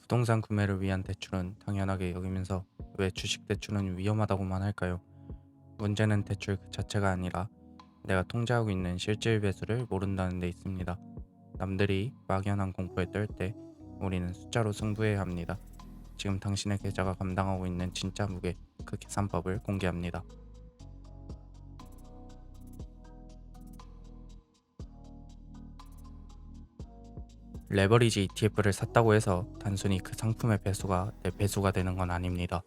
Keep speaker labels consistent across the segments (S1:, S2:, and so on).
S1: 부동산 구매를 위한 대출은 당연하게 여기면서 왜 주식 대출은 위험하다고만 할까요? 문제는 대출 그 자체가 아니라 내가 통제하고 있는 실질 배수를 모른다는 데 있습니다. 남들이 막연한 공포에 떨 때 우리는 숫자로 승부해야 합니다. 지금 당신의 계좌가 감당하고 있는 진짜 무게, 그 계산법을 공개합니다. 레버리지 ETF를 샀다고 해서 단순히 그 상품의 배수가 내 배수가 되는 건 아닙니다.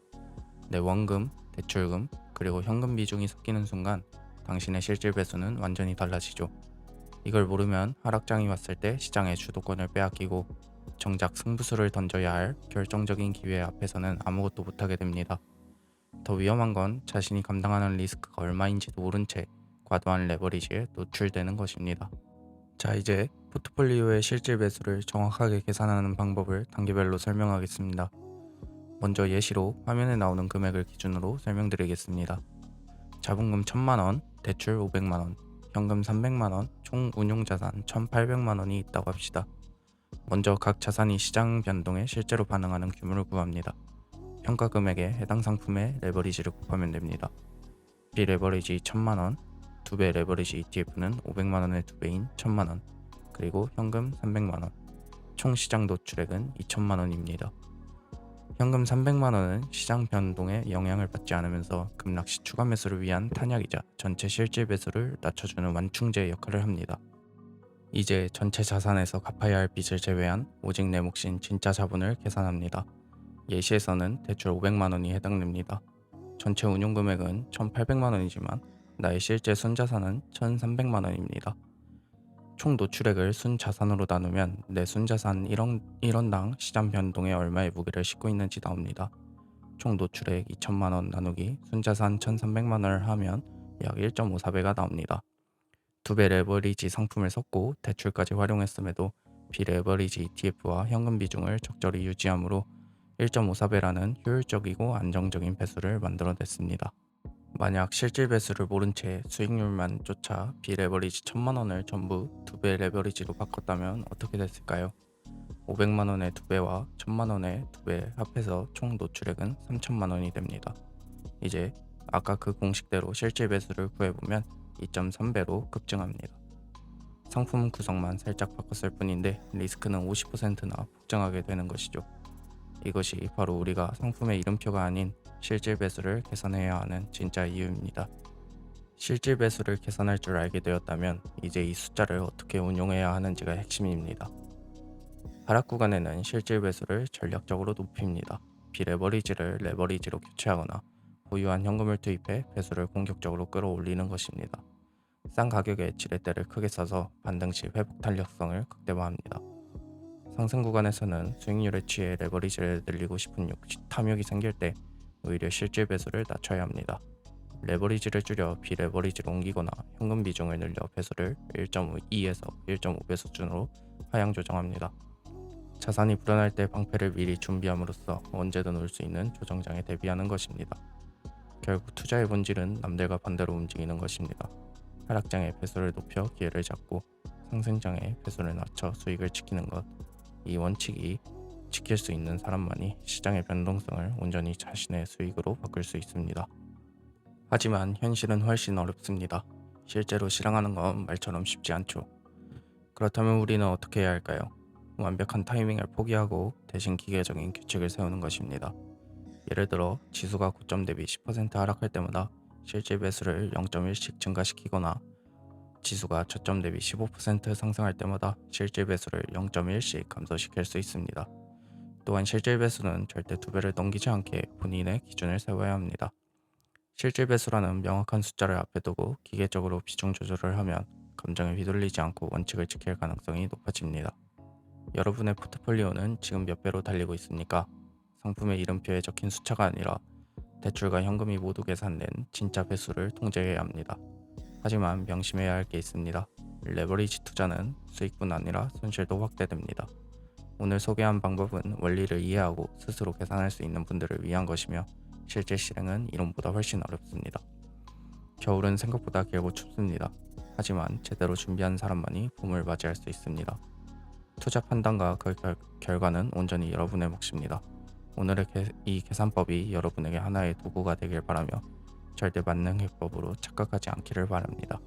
S1: 내 원금, 대출금, 그리고 현금 비중이 섞이는 순간 당신의 실질 배수는 완전히 달라지죠. 이걸 모르면 하락장이 왔을 때 시장의 주도권을 빼앗기고 정작 승부수를 던져야 할 결정적인 기회 앞에서는 아무것도 못하게 됩니다. 더 위험한 건 자신이 감당하는 리스크가 얼마인지도 모른 채 과도한 레버리지에 노출되는 것입니다. 자, 이제 포트폴리오의 실질 배수를 정확하게 계산하는 방법을 단계별로 설명하겠습니다. 먼저 예시로 화면에 나오는 금액을 기준으로 설명드리겠습니다. 자본금 1000만원, 대출 500만원, 현금 300만원, 총 운용자산 1800만원이 있다고 합시다. 먼저 각 자산이 시장 변동에 실제로 반응하는 규모를 구합니다. 평가 금액에 해당 상품의 레버리지를 곱하면 됩니다. 비레버리지 1000만원, 2배 레버리지 ETF는 500만원의 2배인 1000만원, 그리고 현금 300만원, 총 시장 노출액은 2000만원입니다. 현금 300만원은 시장 변동에 영향을 받지 않으면서 급락시 추가 매수를 위한 탄약이자 전체 실질 배수를 낮춰주는 완충제 역할을 합니다. 이제 전체 자산에서 갚아야 할 빚을 제외한 오직 내 몫인 진짜 자본을 계산합니다. 예시에서는 대출 500만원이 해당됩니다. 전체 운용금액은 1800만원이지만 나의 실제 순자산은 1300만원입니다. 총 노출액을 순자산으로 나누면 내 순자산 1원당 시장 변동에 얼마의 무게를 싣고 있는지 나옵니다. 총 노출액 2천만원 나누기 순자산 1300만원을 하면 약 1.54배가 나옵니다. 2배 레버리지 상품을 섞고 대출까지 활용했음에도 비레버리지 ETF와 현금 비중을 적절히 유지하므로 1.54배라는 효율적이고 안정적인 배수를 만들어냈습니다. 만약 실질 배수를 모른 채 수익률만 쫓아 비레버리지 1000만원을 전부 2배 레버리지로 바꿨다면 어떻게 됐을까요? 500만원의 2배와 1000만원의 2배 합해서 총 노출액은 3000만원이 됩니다. 이제 아까 그 공식대로 실질 배수를 구해보면 2.3배로 급증합니다. 상품 구성만 살짝 바꿨을 뿐인데 리스크는 50%나 폭증하게 되는 것이죠. 이것이 바로 우리가 상품의 이름표가 아닌 실질 배수를 계산해야 하는 진짜 이유입니다. 실질 배수를 계산할 줄 알게 되었다면 이제 이 숫자를 어떻게 운용해야 하는지가 핵심입니다. 하락 구간에는 실질 배수를 전략적으로 높입니다. 비레버리지를 레버리지로 교체하거나 보유한 현금을 투입해 배수를 공격적으로 끌어올리는 것입니다. 싼 가격에 지렛대를 크게 써서 반등 시 회복 탄력성을 극대화합니다. 상승 구간에서는 수익률에 취해 레버리지를 늘리고 싶은 탐욕이 생길 때 오히려 실질 배수를 낮춰야 합니다. 레버리지를 줄여 비레버리지로 옮기거나 현금 비중을 늘려 배수를 1.2에서 1.5배 수준으로 하향 조정합니다. 자산이 불안할 때 방패를 미리 준비함으로써 언제든 올 수 있는 조정장에 대비하는 것입니다. 결국 투자의 본질은 남들과 반대로 움직이는 것입니다. 하락장에 배수를 높여 기회를 잡고 상승장에 배수를 낮춰 수익을 지키는 것. 이 원칙이 지킬 수 있는 사람만이 시장의 변동성을 온전히 자신의 수익으로 바꿀 수 있습니다. 하지만 현실은 훨씬 어렵습니다. 실제로 실행하는 건 말처럼 쉽지 않죠. 그렇다면 우리는 어떻게 해야 할까요? 완벽한 타이밍을 포기하고 대신 기계적인 규칙을 세우는 것입니다. 예를 들어 지수가 고점 대비 10% 하락할 때마다 실질 배수를 0.1씩 증가시키거나 지수가 저점 대비 15% 상승할 때마다 실질 배수를 0.1씩 감소시킬 수 있습니다. 또한 실질 배수는 절대 2배를 넘기지 않게 본인의 기준을 세워야 합니다. 실질 배수라는 명확한 숫자를 앞에 두고 기계적으로 비중 조절을 하면 감정에 휘둘리지 않고 원칙을 지킬 가능성이 높아집니다. 여러분의 포트폴리오는 지금 몇 배로 달리고 있습니까? 상품의 이름표에 적힌 숫자가 아니라 대출과 현금이 모두 계산된 진짜 배수를 통제해야 합니다. 하지만 명심해야 할 게 있습니다. 레버리지 투자는 수익뿐 아니라 손실도 확대됩니다. 오늘 소개한 방법은 원리를 이해하고 스스로 계산할 수 있는 분들을 위한 것이며 실제 실행은 이론보다 훨씬 어렵습니다. 겨울은 생각보다 길고 춥습니다. 하지만 제대로 준비한 사람만이 봄을 맞이할 수 있습니다. 투자 판단과 그 결과는 온전히 여러분의 몫입니다. 오늘의 이 계산법이 여러분에게 하나의 도구가 되길 바라며 절대 만능 해법으로 착각하지 않기를 바랍니다.